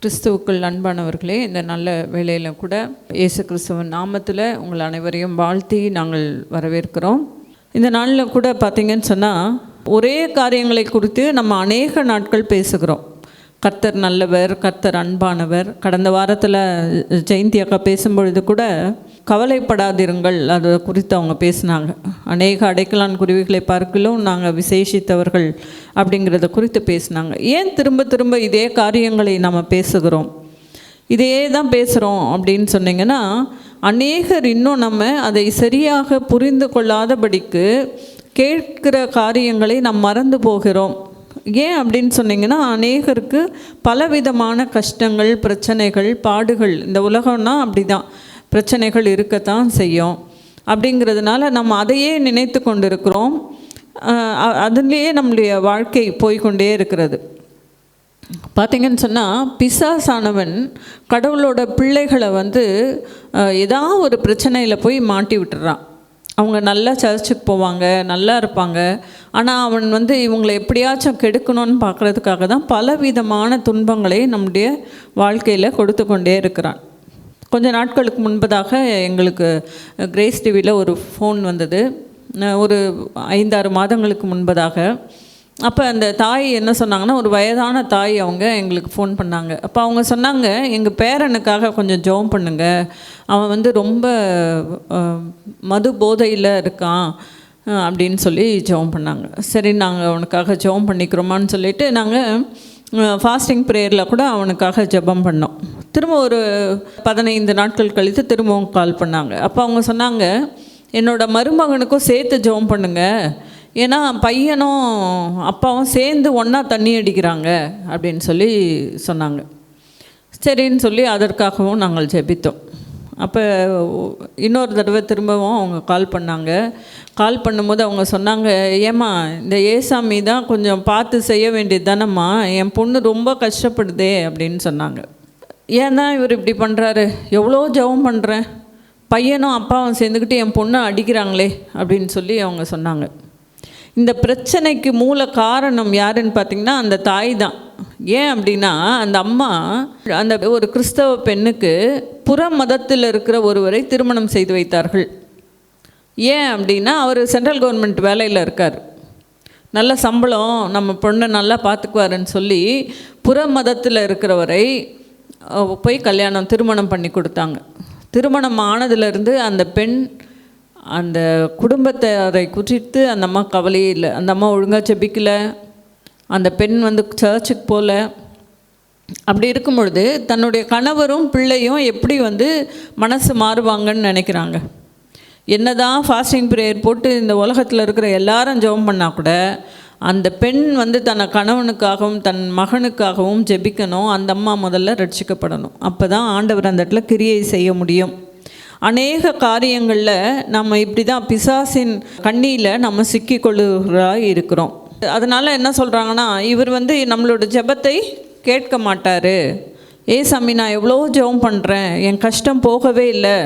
கிறிஸ்துவுக்குள் அன்பானவர்களே, இந்த நல்ல வேளையில் கூட இயேசு கிறிஸ்துவின் நாமத்தில் உங்கள் அனைவரையும் வாழ்த்தி நாங்கள் வரவேற்கிறோம். இந்த நாளில் கூட பார்த்திங்கன்னு சொன்னால், ஒரே காரியங்களை குறித்து நம்ம அநேக நாட்கள் பேசுகிறோம். கர்த்தர் நல்லவர், கர்த்தர் அன்பானவர். கடந்த வாரத்தில் ஜெயந்தி அக்கா பேசும்பொழுது கூட கவலைப்படாதிருங்கள் அது குறித்து அவங்க பேசினாங்க. அநேக அடைக்கலான் குருவிகளை பார்க்கலும் நாங்கள் விசேஷித்தவர்கள் அப்படிங்கிறத குறித்து பேசினாங்க. ஏன் திரும்ப திரும்ப இதே காரியங்களை நம்ம பேசுகிறோம், இதே தான் பேசுகிறோம் அப்படின்னு சொன்னிங்கன்னா, அநேகர் இன்னும் நம்ம அதை சரியாக புரிந்து கொள்ளாதபடிக்கு கேட்கிற காரியங்களை நாம் மறந்து போகிறோம். ஏன் அப்படின்னு சொன்னிங்கன்னா, அநேகருக்கு பலவிதமான கஷ்டங்கள், பிரச்சனைகள், பாடுகள், இந்த உலகம்னா அப்படி தான், பிரச்சனைகள் இருக்கத்தான் செய்யும். அப்படிங்கிறதுனால நம்ம அதையே நினைத்து கொண்டு இருக்கிறோம். அதுலேயே நம்முடைய வாழ்க்கை போய்கொண்டே இருக்கிறது. பார்த்திங்கன்னு சொன்னால், பிசாசானவன் கடவுளோட பிள்ளைகளை ஏதாவது ஒரு பிரச்சனையில் போய் மாட்டி விட்டுறான். அவங்க நல்லா சர்ச்சுக்கு போவாங்க, நல்லா இருப்பாங்க. ஆனால் அவன் இவங்களை எப்படியாச்சும் கெடுக்கணும்னு பார்க்குறதுக்காக தான் பலவிதமான துன்பங்களை நம்முடைய வாழ்க்கையில் கொடுத்து கொண்டே இருக்கிறான். கொஞ்ச நாட்களுக்கு முன்பதாக எங்களுக்கு கிரேஸ் டிவியில் ஒரு ஃபோன் வந்தது, ஒரு 5-6 மாதங்களுக்கு முன்பதாக. அப்போ அந்த தாய் என்ன சொன்னாங்கன்னா, ஒரு வயதான தாய் அவங்க எங்களுக்கு ஃபோன் பண்ணாங்க. அப்போ அவங்க சொன்னாங்க, எங்கள் பேரனுக்காக கொஞ்சம் ஜெபம் பண்ணுங்க, அவன் ரொம்ப மது போதையில் இருக்கான் அப்படின்னு சொல்லி ஜெபம் பண்ணாங்க. சரி, நாங்கள் அவனுக்காக ஜெபம் பண்ணிக்கிறோமான்னு சொல்லிவிட்டு நாங்கள் ஃபாஸ்டிங் ப்ரேயரில் கூட அவனுக்காக ஜெபம் பண்ணோம். திரும்ப ஒரு 15 நாட்கள் கழித்து திரும்பவும் கால் பண்ணாங்க. அப்போ அவங்க சொன்னாங்க, என்னோடய மருமகனுக்கும் சேர்த்து ஜெபம் பண்ணுங்க, ஏன்னா பையனும் அப்பாவும் சேர்ந்து ஒன்றா தண்ணி அடிக்கிறாங்க அப்படின்னு சொல்லி சொன்னாங்க. சரின்னு சொல்லி அதற்காகவும் நாங்கள் ஜெபித்தோம். அப்போ இன்னொரு தடவை திரும்பவும் அவங்க கால் பண்ணாங்க. கால் பண்ணும்போது அவங்க சொன்னாங்க, ஏம்மா இந்த ஏசாமி தான் கொஞ்சம் பார்த்து செய்ய வேண்டியது தானம்மா, என் பொண்ணு ரொம்ப கஷ்டப்படுதே அப்படின்னு சொன்னாங்க. ஏன்னா இவர் இப்படி பண்ணுறாரு, எவ்வளோ ஜெபம் பண்ணுறேன், பையனும் அப்பாவும் சேர்ந்துக்கிட்டு என் பொண்ணை அடிக்கிறாங்களே அப்படின்னு சொல்லி அவங்க சொன்னாங்க. இந்த பிரச்சனைக்கு மூல காரணம் யாருன்னு பார்த்திங்கன்னா, அந்த தாய் தான். ஏன் அப்படின்னா, அந்த அம்மா அந்த ஒரு கிறிஸ்தவ பெண்ணுக்கு புற மதத்தில் இருக்கிற ஒருவரை திருமணம் செய்து வைத்தார்கள். ஏன் அப்படின்னா, அவர் சென்ட்ரல் கவர்மெண்ட் வேலையில் இருக்கார், நல்ல சம்பளம், நம்ம பொண்ணை நல்லா பார்த்துக்குவாருன்னு சொல்லி புற மதத்தில் இருக்கிறவரை போய் திருமணம் பண்ணி கொடுத்தாங்க. திருமணம் ஆனதுலேருந்து அந்த பெண் அந்த குடும்பத்தை குறித்து அந்த அம்மா கவலையே இல்லை. அந்த அம்மா ஒழுங்காக ஜெபிக்கலை, அந்த பெண் சர்ச்சுக்கு போகல. அப்படி இருக்கும் பொழுது தன்னுடைய கணவரும் பிள்ளையும் எப்படி மனசு மாறுவாங்கன்னு நினைக்கிறாங்க. என்னதான் ஃபாஸ்டிங் ப்ரேயர் போட்டு இந்த உலகத்தில் இருக்கிற எல்லாரும் ஜெபம் பண்ணால் கூட அந்த பெண் தன் கணவனுக்காகவும் தன் மகனுக்காகவும் ஜெபிக்கணும். அந்த அம்மா முதல்ல ரட்சிக்கப்படணும். அப்போ தான் ஆண்டவர் அந்த இடத்துல கிரியை செய்ய முடியும். அநேக காரியங்களில் நம்ம இப்படி தான் பிசாசின் கண்ணியில் நம்ம சிக்கிக்கொள்ளுகிறாய் இருக்கிறோம். அதனால் என்ன சொல்கிறாங்கன்னா, இவர் நம்மளோட ஜெபத்தை கேட்க மாட்டார். ஏசாமி நான் எவ்வளோ ஜெபம் பண்ணுறேன், என் கஷ்டம் போகவே இல்லை,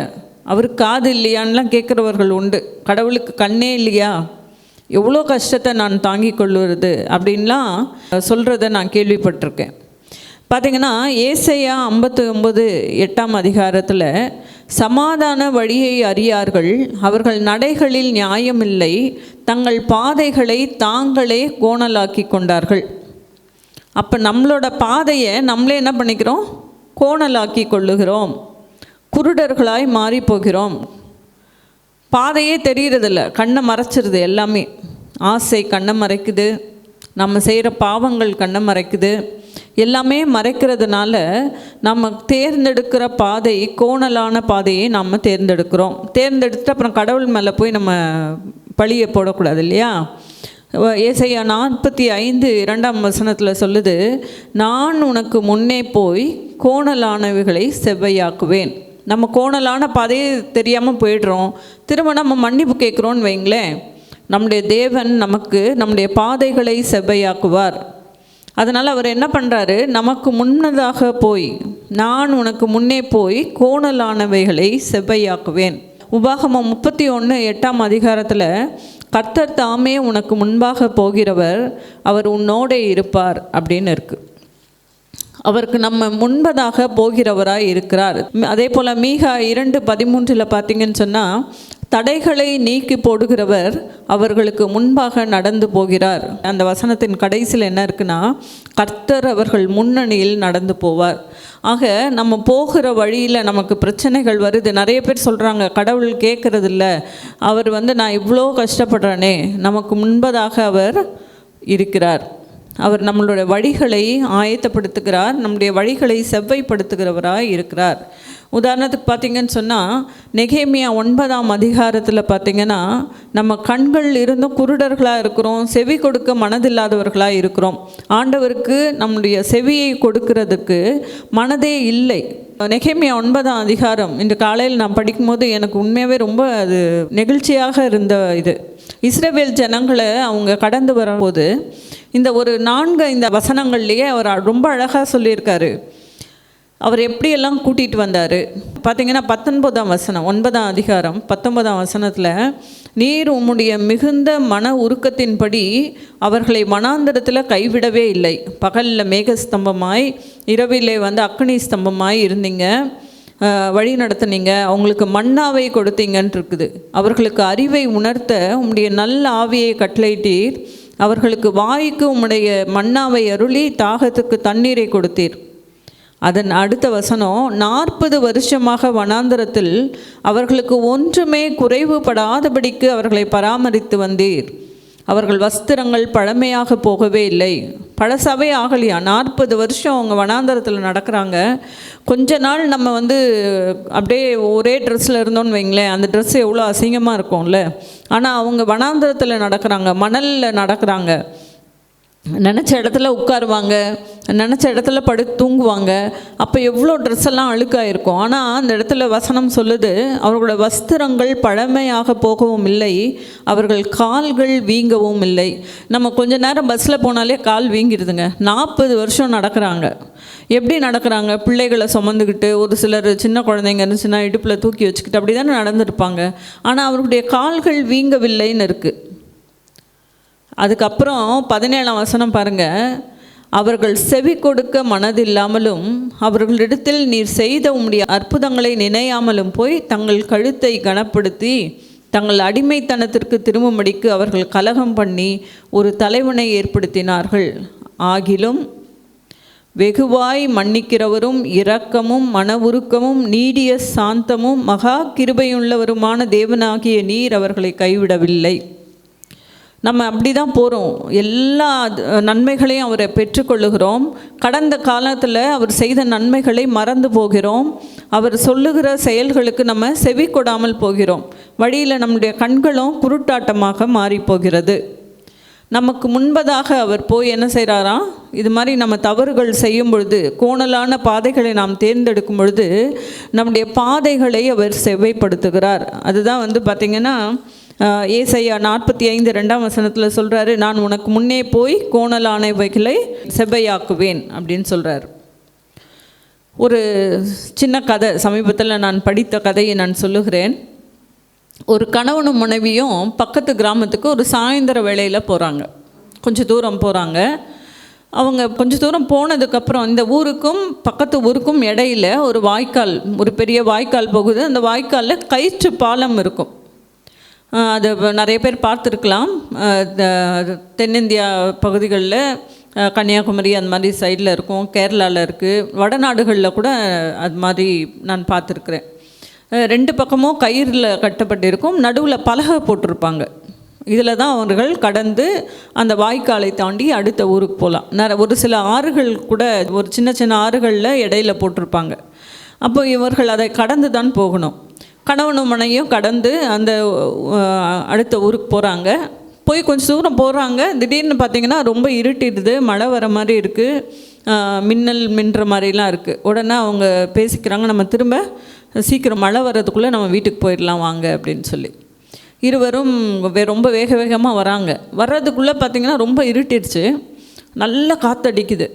அவருக்கு காது இல்லையான்லாம் கேட்குறவர்கள் உண்டு. கடவுளுக்கு கண்ணே இல்லையா, எவ்வளோ கஷ்டத்தை நான் தாங்கி கொள்ளுறது அப்படின்லாம் சொல்கிறத நான் கேள்விப்பட்டிருக்கேன். பார்த்திங்கன்னா, ஏசாயா 59:8 அதிகாரத்தில், சமாதான வழியை அறியார்கள், அவர்கள் நடைகளில் நியாயமில்லை, தங்கள் பாதைகளை தாங்களே கோணலாக்கி கொண்டார்கள். அப்போ நம்மளோட பாதையை நம்மளே என்ன பண்ணிக்கிறோம், கோணலாக்கி கொள்ளுகிறோம், குருடர்களாய் மாறி போகிறோம். பாதையே தெரிகிறதில்ல, கண்ணை மறைச்சிருது எல்லாமே. ஆசை கண்ணை மறைக்குது, நம்ம செய்கிற பாவங்கள் கண்ணை மறைக்குது. எல்லாமே மறைக்கிறதுனால நம்ம தேர்ந்தெடுக்கிற பாதை கோணலான பாதையை நம்ம தேர்ந்தெடுத்துட்டு அப்புறம் கடவுள் மேலே போய் நம்ம பழியை போடக்கூடாது இல்லையா. ஏசாயா 45:2 சொல்லுது, நான் உனக்கு முன்னே போய் கோணலானவைகளை செவ்வையாக்குவேன். நம்ம கோணலான பாதையை தெரியாமல் போயிடுறோம், திரும்ப நம்ம மன்னிப்பு கேட்குறோன்னு வைங்களேன், நம்முடைய தேவன் நமக்கு நம்முடைய பாதைகளை செவ்வையாக்குவார். அதனால் அவர் என்ன பண்ணுறாரு, நமக்கு முன்னதாக போய், நான் உனக்கு முன்னே போய் கோணலானவைகளை செவ்வையாக்குவேன். உபாகமம் 31:8 அதிகாரத்தில், கர்த்தர் தாமே உனக்கு முன்பாக போகிறவர், அவர் உன்னோடே இருப்பார் அப்படின்னு இருக்குது. அவருக்கு நம்ம முன்பதாக போகிறவராய் இருக்கிறார். அதே போல் மீகா 2:13 பார்த்தீங்கன்னு சொன்னால், தடைகளை நீக்கி போடுகிறவர் அவர்களுக்கு முன்பாக நடந்து போகிறார். அந்த வசனத்தின் கடைசியில் என்ன இருக்குன்னா, கர்த்தர் அவர்கள் முன்னணியில் நடந்து போவார். ஆக நம்ம போகிற வழியில் நமக்கு பிரச்சனைகள் வருது. நிறைய பேர் சொல்கிறாங்க, கடவுள் கேட்கறதில்ல, அவர் நான் இவ்வளோ கஷ்டப்படுறேனே. நமக்கு முன்பதாக அவர் இருக்கிறார். அவர் நம்மளுடைய வழிகளை ஆயத்தப்படுத்துகிறார், நம்முடைய வழிகளை செவ்வைப்படுத்துகிறவராய் இருக்கிறார். உதாரணத்துக்கு பார்த்திங்கன்னு சொன்னால், நெகேமியா 9ஆம் அதிகாரத்தில் பார்த்திங்கன்னா, நம்ம கண்கள் இருந்தும் குருடர்களாக இருக்கிறோம், செவி கொடுக்க மனதில்லாதவர்களாக இருக்கிறோம். ஆண்டவருக்கு நம்முடைய செவியை கொடுக்கிறதுக்கு மனதே இல்லை. நெகேமியா 9ஆம் அதிகாரம் இன்று காலையில் நான் படிக்கும்போது எனக்கு உண்மையாகவே ரொம்ப அது நெகிழ்ச்சியாக இருந்த இது. இஸ்ரவேல் ஜனங்களை அவங்க கடந்து வரும்போது இந்த ஒரு 4 வசனங்கள்லேயே அவர் ரொம்ப அழகாக சொல்லியிருக்காரு. அவர் எப்படியெல்லாம் கூட்டிகிட்டு வந்தார் பார்த்திங்கன்னா, 19ஆம் வசனம் 9ஆம் அதிகாரம் 19ஆம் வசனத்தில், நீர் உம்முடைய மிகுந்த மன உருக்கத்தின்படி அவர்களை வனாந்தரத்தில் கைவிடவே இல்லை. பகலில் மேகஸ்தம்பமாய், இரவிலே அக்னி ஸ்தம்பமாய் இருந்தீங்க, வழி நடத்துனீங்க, அவங்களுக்கு மன்னாவை கொடுத்தீங்கன்னு இருக்குது. அவர்களுக்கு அறிவை உணர்த்த உம்முடைய நல்ல ஆவியை கட்டளையிட்டீர். அவர்களுக்கு வாய்க்கு உம்முடைய மன்னாவை அருளி தாகத்துக்கு தண்ணீரை கொடுத்தீர். அதன் அடுத்த வசனம், 40 வருஷமாக வனாந்தரத்தில் அவர்களுக்கு ஒன்றுமே குறைவுபடாதபடிக்கு அவர்களை பராமரித்து வந்தீர். அவர்கள் வஸ்திரங்கள் பழமையாக போகவே இல்லை. பழசாவே ஆகலையா? 40 வருஷம் அவங்க வனாந்தரத்தில் நடக்கிறாங்க. கொஞ்ச நாள் நம்ம அப்படியே ஒரே ட்ரெஸ்ஸில் இருந்தோன்னு வைங்களேன், அந்த ட்ரெஸ் எவ்வளோ அசிங்கமாக இருக்கும்ல. ஆனால் அவங்க வனாந்தரத்தில் நடக்கிறாங்க, மணலில் நடக்கிறாங்க, நினச்ச இடத்துல உட்காருவாங்க, நினச்ச இடத்துல படுத்து தூங்குவாங்க. அப்போ எவ்வளோ ட்ரெஸ் எல்லாம் அழுக்காயிருக்கும். ஆனால் அந்த இடத்துல வசனம் சொல்லுது, அவர்களோட வஸ்திரங்கள் பழமையாக போகவும் இல்லை, அவர்கள் கால்கள் வீங்கவும் இல்லை. நம்ம கொஞ்ச நேரம் பஸ்ஸில் போனாலே கால் வீங்கிடுதுங்க. 40 வருஷம் நடக்கிறாங்க. எப்படி நடக்கிறாங்க? பிள்ளைகளை சுமந்துக்கிட்டு, ஒரு சிலர் சின்ன குழந்தைங்க இருந்துச்சுன்னா இடுப்பில் தூக்கி வச்சுக்கிட்டு அப்படி தானே நடந்துருப்பாங்க. ஆனால் அவர்களுடைய கால்கள் வீங்கவில்லைன்னு இருக்குது. அதுக்கப்புறம் 17ஆம் வசனம் பாருங்கள், அவர்கள் செவி கொடுக்க மனதில்லாமலும் அவர்களிடத்தில் நீர் செய்த உம்முடைய அற்புதங்களை நினையாமலும் போய் தங்கள் கழுத்தை கனப்படுத்தி தங்கள் அடிமைத்தனத்திற்கு திரும்பும்படிக்கு அவர்கள் கலகம் பண்ணி ஒரு தலைவனை ஏற்படுத்தினார்கள். ஆகிலும் வெகுவாய் மன்னிக்கிறவரும் இரக்கமும் மன உருக்கமும் நீடிய சாந்தமும் மகா கிருபையுள்ளவருமான தேவனாகிய நீர் அவர்களை கைவிடவில்லை. நம்ம அப்படி தான் போகிறோம். எல்லா நன்மைகளையும் அவரை பெற்றுக்கொள்ளுகிறோம். கடந்த காலத்தில் அவர் செய்த நன்மைகளை மறந்து போகிறோம். அவர் சொல்லுகிற செயல்களுக்கு நம்ம செவி கொடாமல் போகிறோம். வழியில் நம்முடைய கண்களும் குருட்டாட்டமாக மாறி போகிறது. நமக்கு முன்பதாக அவர் போய் என்ன செய்கிறாராம், இது மாதிரி நம்ம தவறுகள் செய்யும் பொழுது, கோணலான பாதைகளை நாம் தேர்ந்தெடுக்கும் பொழுது நம்முடைய பாதைகளை அவர் செவ்வைப்படுத்துகிறார். அதுதான் பார்த்திங்கன்னா, ஏசாயா 45:2ஆம் வசனத்தில் சொல்கிறாரு, நான் உனக்கு முன்னே போய் கோணலானவைகளை செவ்வையாக்குவேன் அப்படின்னு சொல்கிறார். ஒரு சின்ன கதை, சமீபத்தில் நான் படித்த கதையை நான் சொல்லுகிறேன். ஒரு கணவனும் மனைவியும் பக்கத்து கிராமத்துக்கு ஒரு சாயந்தர வேளையில் போகிறாங்க. கொஞ்சம் தூரம் போகிறாங்க. அவங்க கொஞ்சம் தூரம் போனதுக்கப்புறம் இந்த ஊருக்கும் பக்கத்து ஊருக்கும் இடையில் ஒரு வாய்க்கால், ஒரு பெரிய வாய்க்கால் போகுது. அந்த வாய்க்காலில் கயிற்று பாலம் இருக்கும். அது நிறைய பேர் பார்த்துருக்கலாம். தென்னிந்தியா பகுதிகளில், கன்னியாகுமரி அந்த மாதிரி சைடில் இருக்கும், கேரளாவில் இருக்குது, வடநாடுகளில் கூட அது மாதிரி நான் பார்த்துருக்குறேன். 2 பக்கமும் கயிறில் கட்டப்பட்டிருக்கும், நடுவில் பலகை போட்டிருப்பாங்க. இதில் தான் அவர்கள் கடந்து அந்த வாய்க்காலை தாண்டி அடுத்த ஊருக்கு போகலாம். ஒரு சில ஆறுகள் கூட, ஒரு சின்ன சின்ன ஆறுகளில் இடையில போட்டிருப்பாங்க. அப்போ இவர்கள் அதை கடந்து தான் போகணும். கணவனும் மனைவியும் கடந்து அந்த அடுத்த ஊருக்கு போகிறாங்க. போய் கொஞ்சம் தூரம் போகிறாங்க. திடீர்னு பார்த்திங்கன்னா ரொம்ப இருட்டிடுது, மழை வர மாதிரி இருக்குது, மின்னல் மின்ற மாதிரிலாம் இருக்குது. உடனே அவங்க பேசிக்கிறாங்க, நம்ம திரும்ப சீக்கிரம் மழை வர்றதுக்குள்ளே நம்ம வீட்டுக்கு போயிடலாம் வாங்க அப்படின்னு சொல்லி. இருவரும் ரொம்ப வேக வேகமாக வராங்க. வர்றதுக்குள்ளே பார்த்திங்கன்னா ரொம்ப இருட்டிடுச்சு, நல்லா காற்றடிக்குது,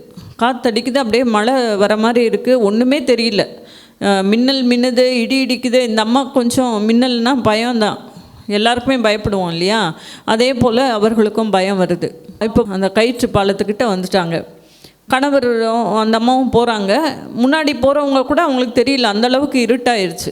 அப்படியே மழை வர மாதிரி இருக்குது, ஒன்றுமே தெரியல. மின்னல் மின்னுது, இடி இடிக்குது. இந்த அம்மா கொஞ்சம் மின்னல்னால் பயம்தான், எல்லாருக்குமே பயப்படுவோம் இல்லையா? அதே போல் அவர்களுக்கும் பயம் வருது. இப்போ அந்த கயிற்று பாலத்துக்கிட்ட வந்துட்டாங்க. கணவரும் அந்த அம்மாவும் போகிறாங்க. முன்னாடி போகிறவங்க கூட அவங்களுக்கு தெரியல, அந்தளவுக்கு இருட்டாயிருச்சு.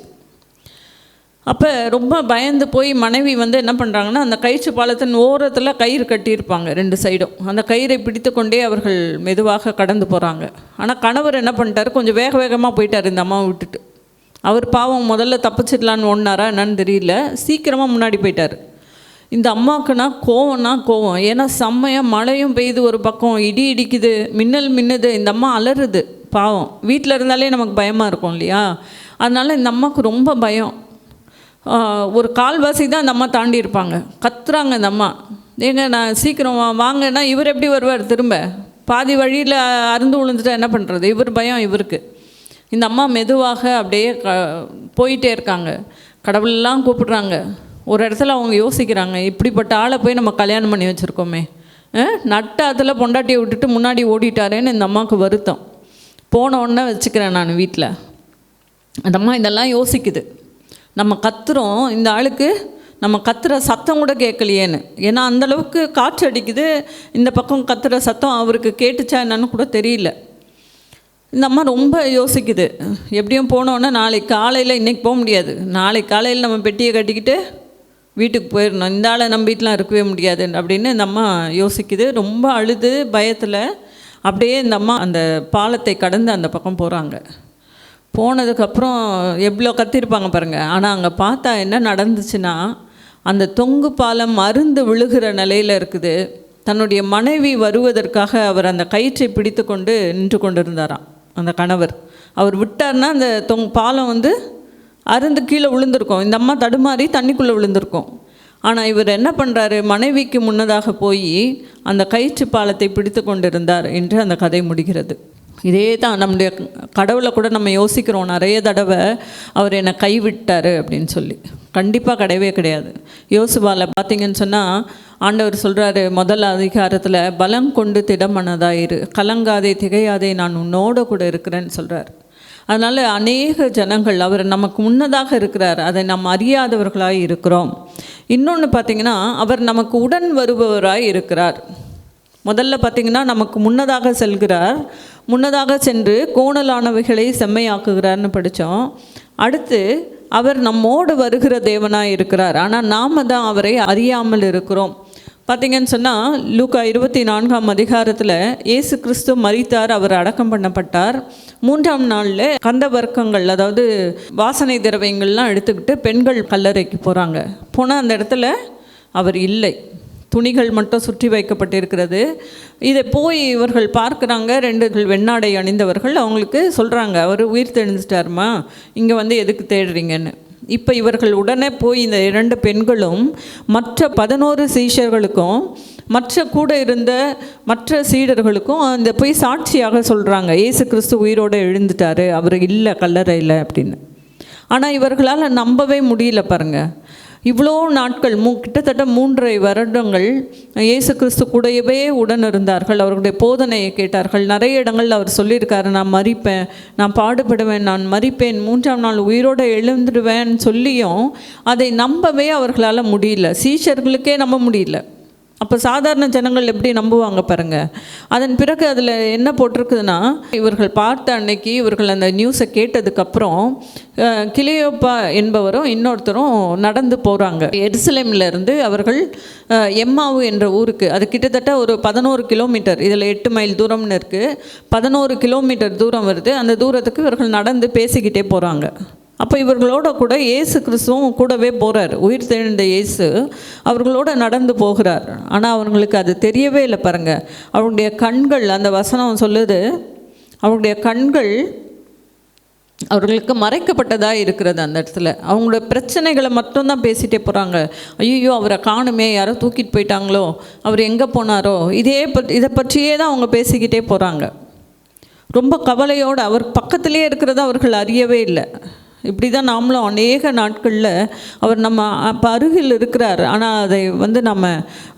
அப்போ ரொம்ப பயந்து போய் மனைவி என்ன பண்ணுறாங்கன்னா, அந்த கயிற்று பாலத்தின் ஓரத்தில் கயிறு கட்டியிருப்பாங்க 2 சைடும். அந்த கயிறை பிடித்து கொண்டே அவர்கள் மெதுவாக கடந்து போகிறாங்க. ஆனால் கணவர் என்ன பண்ணிட்டார், கொஞ்சம் வேக வேகமாக போயிட்டார் இந்த அம்மாவை விட்டுட்டு. அவர் பாவம் முதல்ல தப்பிச்சிடலான்னு ஓடினாரா என்னன்னு தெரியல, சீக்கிரமாக முன்னாடி போயிட்டார். இந்த அம்மாவுக்குன்னா கோவம். ஏன்னா செம்மையாக மழையும் பெய்யுது, ஒரு பக்கம் இடி இடிக்குது, மின்னல் மின்னுது. இந்த அம்மா அலறுது பாவம். வீட்டில் இருந்தாலே நமக்கு பயமாக இருக்கும் இல்லையா? அதனால் இந்த அம்மாவுக்கு ரொம்ப பயம். ஒரு கால்வாசி தான் அந்த அம்மா தாண்டி இருப்பாங்க. கத்துறாங்க இந்த அம்மா, ஏங்க நான் சீக்கிரம் வாங்கன்னா இவர் எப்படி வருவார் திரும்ப? பாதி வழியில் அருந்து விழுந்துட்டா என்ன பண்ணுறது? இவர் பயம் இவருக்கு. இந்த அம்மா மெதுவாக அப்படியே போயிட்டே இருக்காங்க. கடவுளெல்லாம் கூப்பிடுறாங்க. ஒரு இடத்துல அவங்க யோசிக்கிறாங்க, இப்படிப்பட்ட ஆளை போய் நம்ம கல்யாணம் பண்ணி வச்சுருக்கோமே, நட்டாத்தில் பொண்டாட்டியை விட்டுட்டு முன்னாடி ஓடிட்டாரேன்னு இந்த அம்மாவுக்கு வருத்தம். போன உடனே வச்சுக்கிறேன் நான் வீட்டில். அந்த அம்மா இதெல்லாம் யோசிக்குது. நம்ம கத்துறோம், இந்த ஆளுக்கு நம்ம கத்துற சத்தம் கூட கேட்கலையேன்னு. ஏன்னா அந்தளவுக்கு காற்று அடிக்குது. இந்த பக்கம் கத்துற சத்தம் அவருக்கு கேட்டுச்சா என்னன்னு கூட தெரியல. இந்த அம்மா ரொம்ப யோசிக்குது. எப்படியும் போனோன்னா நாளைக்கு காலையில், இன்றைக்கி போக முடியாது, நாளைக்கு காலையில் நம்ம பெட்டியை கட்டிக்கிட்டு வீட்டுக்கு போயிடணும், இந்த ஆளை நம்பிட்டுலாம் இருக்கவே முடியாது அப்படின்னு இந்த அம்மா யோசிக்குது. ரொம்ப அழுது பயத்தில் அப்படியே இந்த அம்மா அந்த பாலத்தை கடந்து அந்த பக்கம் போகிறாங்க. போனதுக்கப்புறம் எவ்வளோ கத்திருப்பாங்க பாருங்கள். ஆனால் அங்கே பார்த்தா என்ன நடந்துச்சுன்னா, அந்த தொங்கு பாலம் அருந்து விழுகிற நிலையில் இருக்குது. தன்னுடைய மனைவி வருவதற்காக அவர் அந்த கயிற்றை பிடித்து கொண்டு நின்று கொண்டு இருந்தாராம் அந்த கணவர். அவர் விட்டார்னா அந்த பாலம் அருந்து கீழே விழுந்திருக்கும். இந்த அம்மா தடுமாறி தண்ணிக்குள்ளே விழுந்திருக்கும். ஆனால் இவர் என்ன பண்ணுறாரு, மனைவிக்கு முன்னதாக போய் அந்த கயிற்று பாலத்தை பிடித்து கொண்டிருந்தார் என்று அந்த கதை முடிகிறது. இதே தான் நம்முடைய கடவுளை கூட நம்ம யோசிக்கிறோம் நிறைய தடவை, அவர் என்னை கைவிட்டார் அப்படின்னு சொல்லி. கண்டிப்பாக கிடையவே கிடையாது. யோசுவாவில் பார்த்தீங்கன்னு சொன்னால் ஆண்டவர் சொல்கிறாரு முதல் அதிகாரத்தில், பலம் கொண்டு திடமனதாயிரு, கலங்காதே திகையாதே, நான் உன்னோட கூட இருக்கிறேன்னு சொல்கிறார். அதனால் அநேக ஜனங்கள் அவர் நமக்கு முன்னதாக இருக்கிறார், அதை நாம் அறியாதவர்களாய் இருக்கிறோம். இன்னொன்று பார்த்திங்கன்னா, அவர் நமக்கு உடன் வருபவராய் இருக்கிறார். முதல்ல பார்த்திங்கன்னா நமக்கு முன்னதாக செல்கிறார், முன்னதாக சென்று கோணலானவைகளை செம்மையாக்குகிறார்னு படித்தோம். அடுத்து அவர் நம்மோடு வருகிற தேவனாய் இருக்கிறார். ஆனால் நாம் தான் அவரை அறியாமல் இருக்கிறோம். பார்த்திங்கன்னு சொன்னால் லூக்கா 24ஆம் அதிகாரத்தில் இயேசு கிறிஸ்து மரித்தார், அவர் அடக்கம் பண்ணப்பட்டார். 3ஆம் நாளில் கந்த வர்க்கங்கள், அதாவது வாசனை திரவியங்கள்லாம் எடுத்துக்கிட்டு பெண்கள் கல்லறைக்கு போகிறாங்க. போனால் அந்த இடத்துல அவர் இல்லை, துணிகள் மட்டும் சுற்றி வைக்கப்பட்டிருக்கிறது. இதை போய் இவர்கள் பார்க்குறாங்க. 2 வெண்ணாடை அணிந்தவர்கள் அவங்களுக்கு சொல்கிறாங்க, அவர் உயிர் தெழுந்துட்டாருமா, இங்கே எதுக்கு தேடுறீங்கன்னு. இப்போ இவர்கள் உடனே போய் இந்த 2 பெண்களும் மற்ற 11 சீஷர்களுக்கும் மற்ற கூட இருந்த மற்ற சீடர்களுக்கும் அந்த போய் சாட்சியாக சொல்கிறாங்க, இயேசு கிறிஸ்து உயிரோடு எழுந்துட்டார், அவர் இல்லை கல்லறையில் அப்படின்னு. ஆனால் இவர்களால் நம்பவே முடியல பாருங்கள். இவ்வளோ நாட்கள் கிட்டத்தட்ட 3.5 வருடங்கள் இயேசு கிறிஸ்து கூடவே உடன் இருந்தார்கள். அவர்களுடைய போதனையை கேட்டார்கள். நிறைய இடங்கள் அவர் சொல்லியிருக்காரு, நான் மரிப்பேன், நான் பாடுபடுவேன், நான் மரிப்பேன், 3ஆம் நாள் உயிரோடு எழுந்துடுவேன்னு சொல்லியும் அதை நம்பவே அவர்களால் முடியல. சீஷர்களுக்கே நம்ப முடியல. அப்போ சாதாரண ஜனங்கள் எப்படி நம்புவாங்க பாருங்கள். அதன் பிறகு அதில் என்ன போட்டிருக்குதுன்னா, இவர்கள் பார்த்த அன்னைக்கு இவர்கள் அந்த நியூஸை கேட்டதுக்கப்புறம் கிளியோப்பா என்பவரும் இன்னொருத்தரும் நடந்து போகிறாங்க. எருசலேமிலிருந்து அவர்கள் எம்மாவு என்ற ஊருக்கு, அது கிட்டத்தட்ட ஒரு 11 கிலோமீட்டர், இதில் 8 மைல் தூரம்னு இருக்குது, 11 கிலோமீட்டர் தூரம் வருது. அந்த தூரத்துக்கு இவர்கள் நடந்து பேசிக்கிட்டே போகிறாங்க. அப்போ இவர்களோட கூட இயேசு கிறிஸ்துவும் கூடவே போகிறார். உயிர் தெழுந்த இயேசு அவர்களோட நடந்து போகிறார். ஆனால் அவங்களுக்கு அது தெரியவே இல்லை பாருங்கள். அவருடைய கண்கள், அந்த வசனம் சொல்லுது, அவருடைய கண்கள் அவர்களுக்கு மறைக்கப்பட்டதாக இருக்கிறது. அந்த இடத்துல அவங்களோட பிரச்சனைகளை மட்டும்தான் பேசிகிட்டே போகிறாங்க. ஐயோ அவரை காணுமே, யாரோ தூக்கிட்டு போயிட்டாங்களோ, அவர் எங்கே போனாரோ, இதை பற்றியே தான் அவங்க பேசிக்கிட்டே போகிறாங்க. ரொம்ப கவலையோடு அவர் பக்கத்துலேயே இருக்கிறத அவர்கள் அறியவே இல்லை. இப்படி தான் நாமளும் அநேக நாட்களில் அவர் நம்ம அப்போ அருகில் இருக்கிறார், ஆனால் அதை நம்ம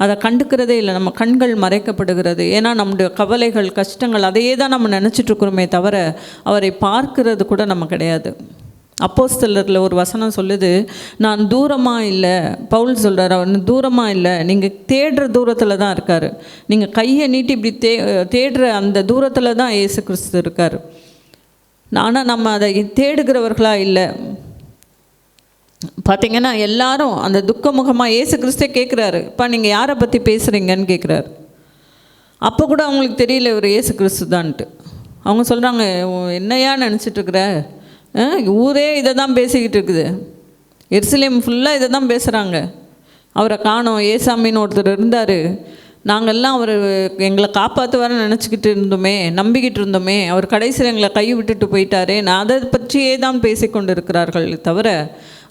அதை கண்டுக்கிறதே இல்லை. நம்ம கண்கள் மறைக்கப்படுகிறது. ஏன்னா நம்முடைய கவலைகள், கஷ்டங்கள், அதையே தான் நம்ம நினச்சிட்ருக்குறோமே தவிர அவரை பார்க்கிறது கூட நம்ம கிடையாது. அப்போஸ்தலரில் ஒரு வசனம் சொல்லுது, நான் தூரமாக இல்லை, பவுல் சொல்கிறார், அவர் தூரமாக இல்லை, நீங்கள் தேடுற தூரத்தில் தான் இருக்கார். நீங்கள் கையை நீட்டி இப்படி தேடுற அந்த தூரத்தில் தான் இயேசு கிறிஸ்து இருக்கார். ஆனால் நம்ம அதை தேடுகிறவர்களாக இல்லை. பார்த்திங்கன்னா எல்லாரும் அந்த துக்கமுகமாக இயேசு கிறிஸ்தே கேட்குறாரு, இப்போ நீங்கள் யாரை பற்றி பேசுகிறீங்கன்னு கேட்குறாரு. அப்போ கூட அவங்களுக்கு தெரியல இவர் இயேசு கிறிஸ்து தான்ட்டு. அவங்க சொல்கிறாங்க, என்னையா நினச்சிட்ருக்குற, ஊரே இதை தான் பேசிக்கிட்டு இருக்குது, எருசலேம் ஃபுல்லாக இதை தான் பேசுகிறாங்க, அவரை காணோம், ஏசாமின்னு ஒருத்தர் இருந்தார், நாங்கள்லாம் அவர் எங்களை காப்பாற்றுவார்னு நினச்சிக்கிட்டு இருந்தோமே, நம்பிக்கிட்டு இருந்தோமே, அவர் கடைசியில் எங்களை கை விட்டுட்டு போயிட்டாரே, நான் அதை பற்றியே தான் பேசிக்கொண்டு இருக்கிறார்கள் தவிர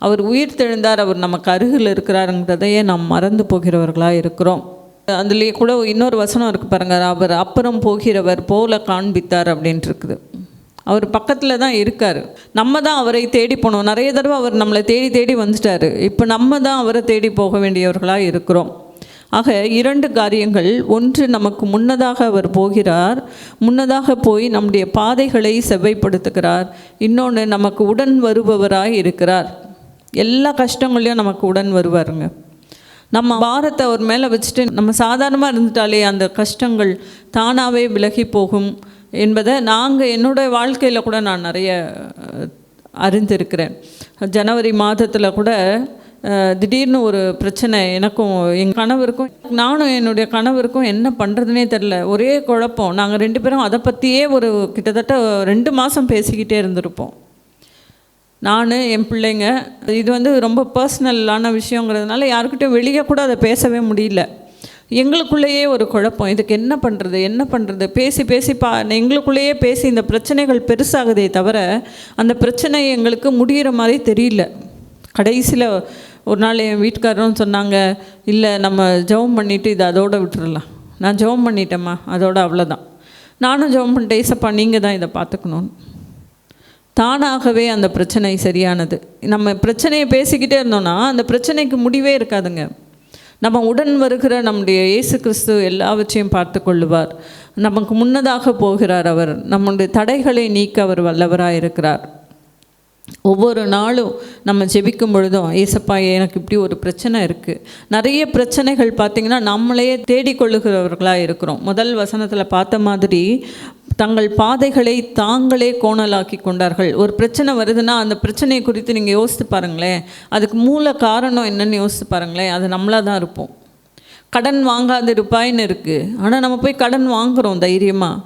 அவர் உயிர் தெழுந்தார், அவர் நமக்கு அருகில் இருக்கிறாருங்கிறதையே நாம் மறந்து போகிறவர்களாக இருக்கிறோம். அதுலேயே கூட இன்னொரு வசனம் இருக்குது பாருங்கள், அவர் அப்புறம் போகிறவர் போல காண்பித்தார் அப்படின்ட்டு இருக்குது. அவர் பக்கத்தில் தான் இருக்கார், நம்ம தான் அவரை தேடி போனோம். நிறைய தடவை அவர் நம்மளை தேடி தேடி வந்துட்டார், இப்போ நம்ம தான் அவரை தேடி போக வேண்டியவர்களாக இருக்கிறோம். ஆக 2 காரியங்கள். ஒன்று, நமக்கு முன்னதாக அவர் போகிறார், முன்னதாக போய் நம்முடைய பாதைகளை செவ்வைப்படுத்துகிறார். இன்னொன்று, நமக்கு உடன் வருபவராய் இருக்கிறார். எல்லா கஷ்டங்களையும் நமக்கு உடன் வருவாருங்க. நம்ம பாரத்தை அவர் மேலே வச்சுட்டு நம்ம சாதாரணமாக இருந்துட்டாலே அந்த கஷ்டங்கள் தானாகவே விலகி போகும் என்பதை என்னுடைய வாழ்க்கையில் கூட நான் நிறைய அறிந்திருக்கிறேன். ஜனவரி மாதத்தில் கூட திடீர்னு ஒரு பிரச்சனை எனக்கும் எங்கள் கணவருக்கும், நானும் என்னுடைய கணவருக்கும் என்ன பண்ணுறதுனே தெரில, ஒரே குழப்பம். நாங்கள் 2 பேரும் அதை பற்றியே கிட்டத்தட்ட 2 மாதம் பேசிக்கிட்டே இருந்திருப்போம், நான் என் பிள்ளைங்க. இது ரொம்ப பர்சனலான விஷயங்கிறதுனால யாருக்கிட்டையும் வெளியே கூட அதை பேசவே முடியல. எங்களுக்குள்ளேயே ஒரு குழப்பம், இதுக்கு என்ன பண்ணுறது பேசி எங்களுக்குள்ளேயே பேசி இந்த பிரச்சனைகள் பெருசாகுதே தவிர அந்த பிரச்சனை எங்களுக்கு முடிகிற மாதிரி தெரியல. கடைசியில் ஒரு நாள் என் வீட்டுக்காரரும் சொன்னாங்க, இல்லை நம்ம ஜெபம் பண்ணிவிட்டு இதை அதோடு விட்டுறலாம். நான் ஜெபம் பண்ணிட்டேம்மா, அதோட அவ்வளோதான். நானும் ஜெபம் பண்ணிட்டேன், ஏசப்பா நீங்கள் தான் இதை பார்த்துக்கணும். தானாகவே அந்த பிரச்சனை சரியானது. நம்ம பிரச்சனையை பேசிக்கிட்டே இருந்தோன்னா அந்த பிரச்சனைக்கு முடிவே இருக்காதுங்க. நம்ம உடன் வருகிற நம்முடைய இயேசு கிறிஸ்து எல்லாவற்றையும் பார்த்து கொள்ளுவார். நமக்கு முன்னதாக போகிறார் அவர். நம்முடைய தடைகளை நீக்க அவர் வல்லவராக இருக்கிறார். ஒவ்வொரு நாளும் நம்ம ஜெபிக்கும் பொழுதும், ஏசப்பா எனக்கு இப்படி ஒரு பிரச்சனை இருக்குது. நிறைய பிரச்சனைகள் பார்த்திங்கன்னா நம்மளையே தேடிக்கொள்ளுகிறவர்களாக இருக்கிறோம். முதல் வசனத்தில் பார்த்த மாதிரி தங்கள் பாதைகளை தாங்களே கோணலாக்கி கொண்டார்கள். ஒரு பிரச்சனை வருதுன்னா அந்த பிரச்சனையை குறித்து நீங்கள் யோசித்து பாருங்களேன், அதுக்கு மூல காரணம் என்னென்னு யோசித்து பாருங்களேன், அது நம்மளாக தான் இருப்போம். கடன் வாங்காது இருப்பாயின்னு இருக்குது, ஆனால் நம்ம போய் கடன் வாங்குகிறோம் தைரியமாக.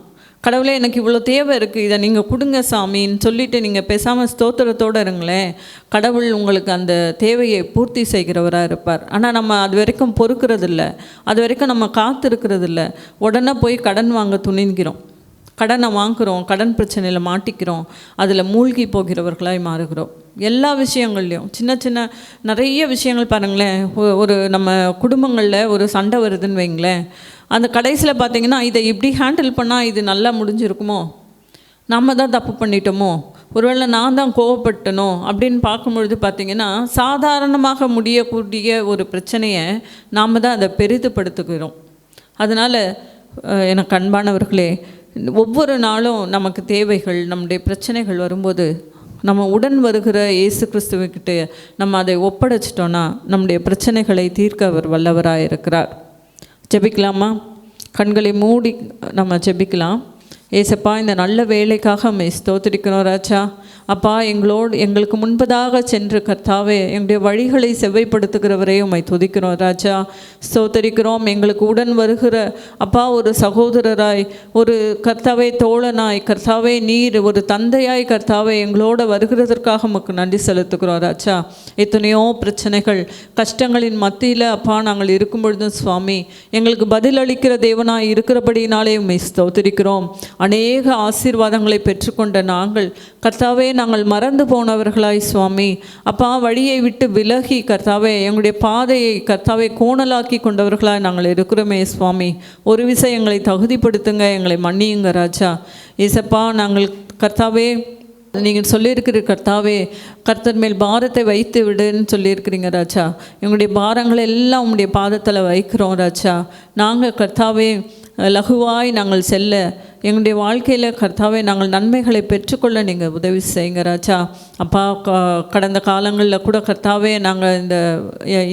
கடவுளே எனக்கு இவ்வளோ தேவை இருக்குது, இதை நீங்கள் கொடுங்க சாமின்னு சொல்லிவிட்டு நீங்கள் பேசாமல் ஸ்தோத்திரத்தோடு இருங்களேன், கடவுள் உங்களுக்கு அந்த தேவையை பூர்த்தி செய்கிறவராக இருப்பார். ஆனால் நம்ம அது வரைக்கும் பொறுக்கிறதில்ல, அது வரைக்கும் நம்ம காத்திருக்கிறதில்ல. உடனே போய் கடன் வாங்க துணிகிறோம், கடனை வாங்குகிறோம், கடன் பிரச்சனையில் மாட்டிக்கிறோம், அதில் மூழ்கி போகிறவர்களாய் மாறுகிறோம். எல்லா விஷயங்கள்லையும் சின்ன சின்ன நிறைய விஷயங்கள் பாருங்களேன். ஒரு நம்ம குடும்பங்களில் ஒரு சண்டை வருதுன்னு வைங்களேன், அந்த கடைசியில் பார்த்திங்கன்னா இதை இப்படி ஹேண்டில் பண்ணால் இது நல்லா முடிஞ்சிருக்குமோ, நம்ம தான் தப்பு பண்ணிட்டோமோ, ஒருவேளை நான் தான் கோவப்பட்டனோ அப்படின்னு பார்க்கும்பொழுது பார்த்திங்கன்னா சாதாரணமாக முடியக்கூடிய ஒரு பிரச்சனையை நாம் தான் அதை பெரிதுபடுத்துகிறோம். அதனால் எனக்கு அன்பானவர்களே, ஒவ்வொரு நாளும் நமக்கு தேவைகள், நம்முடைய பிரச்சனைகள் வரும்போது நம்ம உடன் வருகிற இயேசு கிறிஸ்துவக்கிட்ட நம்ம அதை ஒப்படைச்சிட்டோன்னா நம்முடைய பிரச்சனைகளை தீர்க்க அவர் வல்லவராக இருக்கிறார். ஜெபிக்கலாமா? கண்களை மூடி நம்ம ஜெபிக்கலாம். ஏசப்பா, இந்த நல்ல வேலைக்காக நம்ம ஸ்தோத்திரிக்கிறோம் ராஜா. அப்பா, எங்களுக்கு முன்பதாக சென்று கர்த்தாவே எங்களுடைய வழிகளை செவ்வைப்படுத்துகிறவரே உம்மை துதிக்கிறோம் ராஜா. ஸ்தோத்திரிக்கிறோம். எங்களுக்கு உடன் வருகிற அப்பா ஒரு சகோதரராய், ஒரு கர்த்தாவே தோழனாய், கர்த்தாவே நீர் ஒரு தந்தையாய் கர்த்தாவே எங்களோட வருகிறதற்காக உமக்கு நன்றி செலுத்துகிறோம் ராஜா. எத்தனையோ பிரச்சனைகள் கஷ்டங்களின் மத்தியில் அப்பா நாங்கள் இருக்கும் பொழுதும் சுவாமி எங்களுக்கு பதிலளிக்கிற தேவனாய் இருக்கிறபடினாலே உம்மை ஸ்தோத்திரிக்கிறோம். அநேக ஆசீர்வாதங்களை பெற்றுக்கொண்ட நாங்கள் கர்த்தாவே நாங்கள் மறந்து போனவர்களாய் சுவாமி அப்பா வழியை விட்டு விலகி கர்த்தாவே எங்களுடைய பாதையை கர்த்தாவே கோணலாக்கி கொண்டவர்களாய் நாங்கள் இருக்கிறோமே சுவாமி. ஒரு விஷயம் எங்களை தகுதிப்படுத்துங்க, எங்களை மன்னியுங்க ராஜா. ஏசப்பா, நாங்கள் கர்த்தாவே நீங்கள் சொல்லியிருக்கிற கர்த்தாவே கர்த்தர் மேல் பாரத்தை வைத்து விடுன்னு சொல்லியிருக்கிறீங்க ராஜா. எங்களுடைய பாரங்களை எல்லாம் உங்களுடைய பாதத்தில் வைக்கிறோம் ராஜா. நாங்கள் கர்த்தாவே லகுவாய் நாங்கள் செல்ல எங்களுடைய வாழ்க்கையில் கர்த்தாவே நாங்கள் நன்மைகளை பெற்றுக்கொள்ள நீங்கள் உதவி செய்யுங்க ராஜா. அப்பா கடந்த காலங்களில் கூட கர்த்தாவே நாங்கள் இந்த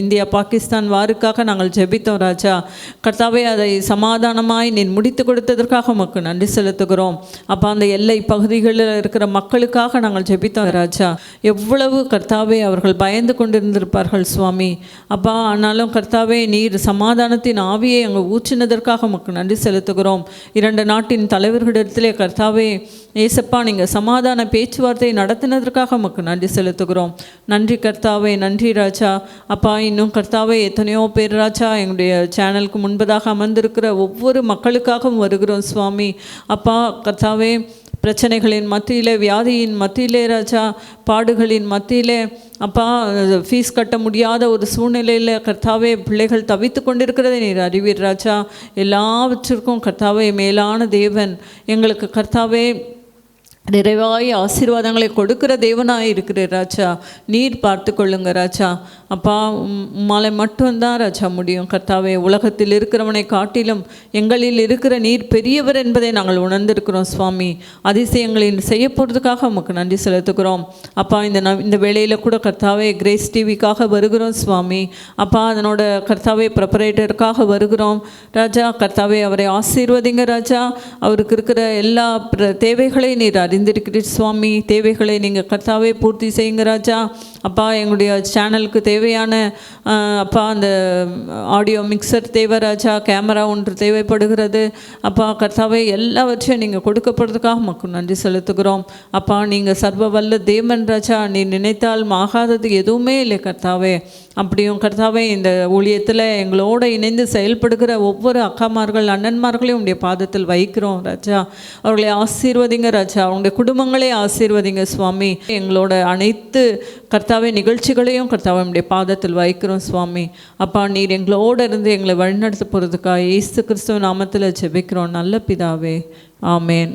இந்தியா பாகிஸ்தான் வாருக்காக நாங்கள் ஜெபித்தோம் ராஜா. கர்த்தாவே அதை சமாதானமாய் நீ முடித்து கொடுத்ததற்காக உமக்கு நன்றி செலுத்துகிறோம். அப்பா அந்த எல்லை பகுதிகளில் இருக்கிற மக்களுக்காக நாங்கள் ஜெபித்தோம் ராஜா. எவ்வளவு கர்த்தாவே அவர்கள் பயந்து கொண்டிருந்திருப்பார்கள் சுவாமி. அப்பா ஆனாலும் கர்த்தாவே நீர் சமாதானத்தின் ஆவியை அங்கே ஊற்றினதற்காக உமக்கு நன்றி செலுத்துகிறோம். 2 நாட்டின் தலைவர்களிடத்திலே கர்த்தாவே ஏசப்பா நீங்கள் சமாதான பேச்சுவார்த்தை நடத்தினதற்காக உமக்கு நன்றி செலுத்துகிறோம். நன்றி கர்த்தாவே, நன்றி ராஜா. அப்பா இன்னும் கர்த்தாவே எத்தனையோ பேர் ராஜா எங்களுடைய சேனலுக்கு முன்பதாக அமர்ந்திருக்கிற ஒவ்வொரு மக்களுக்காகவும் வருகிறோம் சுவாமி. அப்பா கர்த்தாவே பிரச்சனைகளின் மத்தியிலே, வியாதியின் மத்தியிலே ராஜா, பாடுகளின் மத்தியிலே அப்பா ஃபீஸ் கட்ட முடியாத ஒரு சூழ்நிலையில் கர்த்தாவே பிள்ளைகள் தவித்து கொண்டிருக்கிறதை நீர் அறிவீர் ராஜா. எல்லாவற்றிற்கும் கர்த்தாவே மேலான தேவன் எங்களுக்கு கர்த்தாவே நிறைவாய் ஆசீர்வாதங்களை கொடுக்கிற தேவனாக இருக்கிற ராஜா. நீர் பார்த்து கொள்ளுங்க ராஜா. அப்பா உம்மாலை மட்டும்தான் ராஜா முடியும் கர்த்தாவே. உலகத்தில் இருக்கிறவனை காட்டிலும் எங்களில் இருக்கிற நீர் பெரியவர் என்பதை நாங்கள் உணர்ந்திருக்கிறோம் சுவாமி. அதிசயங்களின் செய்ய போகிறதுக்காக உமக்கு நன்றி செலுத்துகிறோம். அப்பா இந்த வேளையில் கூட கர்த்தாவே கிரேஸ் டிவிக்காக வருகிறோம் சுவாமி. அப்பா அதனோட கர்த்தாவே ப்ரிப்பரேட்டருக்காக வருகிறோம் ராஜா. கர்த்தாவே அவரை ஆசீர்வதிங்க ராஜா. அவருக்கு இருக்கிற எல்லா தேவைகளை நீர் அறிந்திருக்கிறீர் சுவாமி. தேவைகளை நீங்கள் கர்த்தாவே பூர்த்தி செய்யுங்க ராஜா. அப்பா எங்களுடைய சேனலுக்கு தேவையான அப்பா அந்த ஆடியோ மிக்சர் தேவை ராஜா. கேமரா ஒன்று தேவைப்படுகிறது அப்பா. கர்த்தாவே எல்லாவற்றையும் நீங்கள் கொடுக்கப்படுறதுக்காக மக்கள் நன்றி செலுத்துகிறோம். அப்பா நீங்கள் சர்வ வல்ல தேவன் ராஜா. நீ நினைத்தால் ஆகாதது எதுவுமே இல்லை கர்த்தாவே. அப்படியும் கர்த்தாவே இந்த ஊழியத்தில் எங்களோடு இணைந்து செயல்படுகிற ஒவ்வொரு அக்காமார்கள் அண்ணன்மார்களையும் உடைய பாதத்தில் வைக்கிறோம் ராஜா. அவர்களை ஆசீர்வதிங்க ராஜா. அவங்களுடைய குடும்பங்களே ஆசீர்வதிங்க சுவாமி. எங்களோட அனைத்து கர்த்தாவே நிகழ்ச்சிகளையும் கர்த்தாவே உடைய பாதத்தில் வைக்கிறோம் சுவாமி. அப்பா நீர் எங்களோடு இருந்து எங்களை வழிநடத்த போகிறதுக்காக இயேசு கிறிஸ்துவ நாமத்தில் ஜெபிக்கிறோம் நல்ல பிதாவே. ஆமேன்.